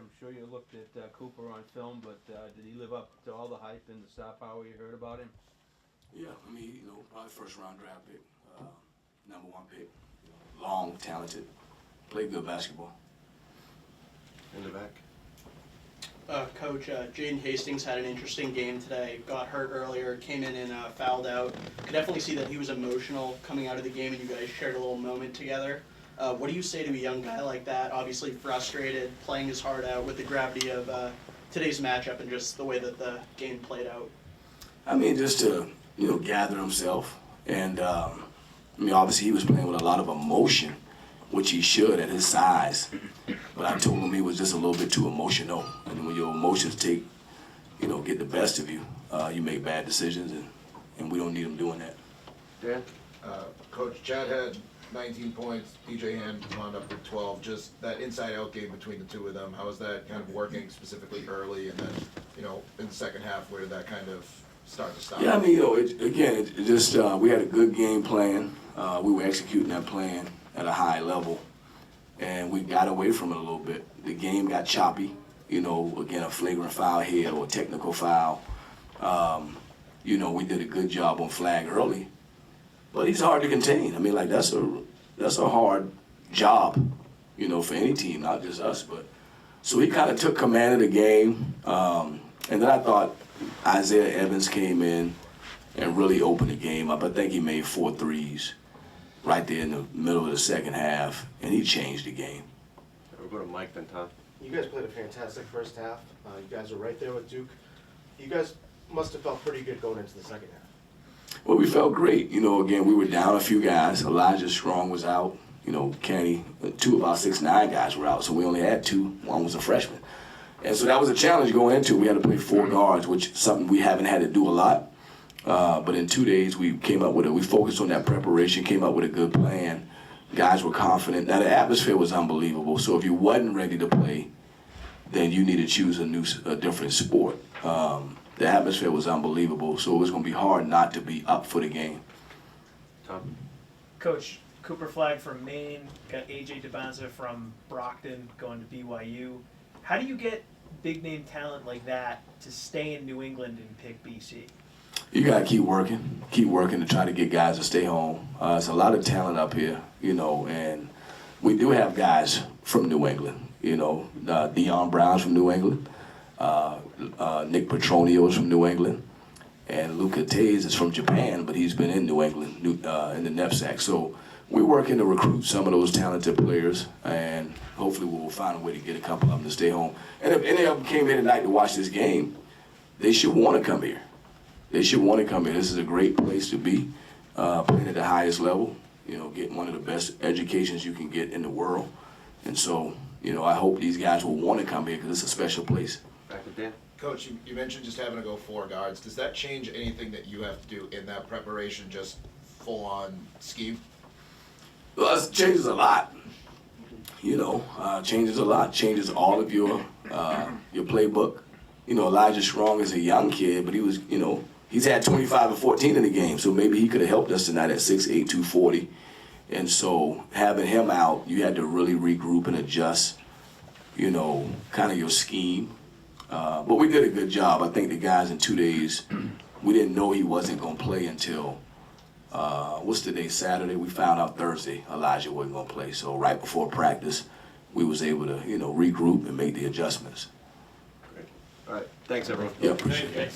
I'm sure you looked at Cooper on film, but did he live up to all the hype and the star power you heard about him? Yeah, I mean, probably first round draft pick, number one pick, long, talented, played good basketball. In the back. Coach, Jaden Hastings had an interesting game today. Got hurt earlier, came in and fouled out. Could definitely see that he was emotional coming out of the game, and you guys shared a little moment together. What do you say to a young guy like that? Obviously frustrated, playing his heart out with the gravity of today's matchup and just the way that the game played out. I mean, just to gather himself, and obviously he was playing with a lot of emotion, which he should at his size. But I told him he was just a little bit too emotional. And when your emotions get the best of you, you make bad decisions, and we don't need him doing that. Dan? Coach, Chad had 19 points, DJ Hand wound up with 12. Just that inside-out game between the two of them, how is that kind of working specifically early, and then, in the second half, where did that kind of start to stop? Yeah, I mean, it just we had a good game plan. We were executing that plan at a high level, and we got away from it a little bit. The game got choppy, again, a flagrant foul here or a technical foul. We did a good job on flag early, but he's hard to contain. I mean, like, that's a hard job, for any team, not just us. But so he kind of took command of the game, and then I thought Isaiah Evans came in and really opened the game up. I think he made 4 threes right there in the middle of the second half, and he changed the game. We'll go to Mike then, Tom. You guys played a fantastic first half. You guys were right there with Duke. You guys must have felt pretty good going into the second half. Well, we felt great. Again, we were down a few guys. Elijah Strong was out. Kenny, 2 of our 6'9" guys were out, so we only had 2. One was a freshman. And so that was a challenge going into it. We had to play 4 guards, which is something we haven't had to do a lot. But in 2 days, we came up with it. We focused on that preparation, came up with a good plan. Guys were confident. Now, the atmosphere was unbelievable. So if you wasn't ready to play, then you need to choose a different sport. The atmosphere was unbelievable, so it was going to be hard not to be up for the game. Tom? Coach, Cooper Flag from Maine, got AJ DeBonza from Brockton going to BYU. How do you get big-name talent like that to stay in New England and pick BC? You got to keep working to try to get guys to stay home. There's a lot of talent up here, and we do have guys from New England. Deion Brown's from New England. Nick Petronio is from New England. And Luca Taze is from Japan, but he's been in New England, in the knapsack. So we're working to recruit some of those talented players, and hopefully we'll find a way to get a couple of them to stay home. And if any of them came here tonight to watch this game, they should want to come here. They should want to come here. This is a great place to be, playing at the highest level, getting one of the best educations you can get in the world. And so, I hope these guys will want to come here because it's a special place. Back to Dan. Coach, you mentioned just having to go 4 guards. Does that change anything that you have to do in that preparation, just full-on scheme? Well, it changes a lot. Changes a lot. Changes all of your playbook. Elijah Strong is a young kid, but he was, he's had 25 and 14 in the game, so maybe he could have helped us tonight at 6'8", 240. And so having him out, you had to really regroup and adjust, kind of your scheme. But we did a good job. I think the guys in 2 days, we didn't know he wasn't going to play until, what's the day, Saturday? We found out Thursday Elijah wasn't going to play. So right before practice, we was able to, regroup and make the adjustments. Great. All right. Thanks, everyone. Yeah, appreciate it.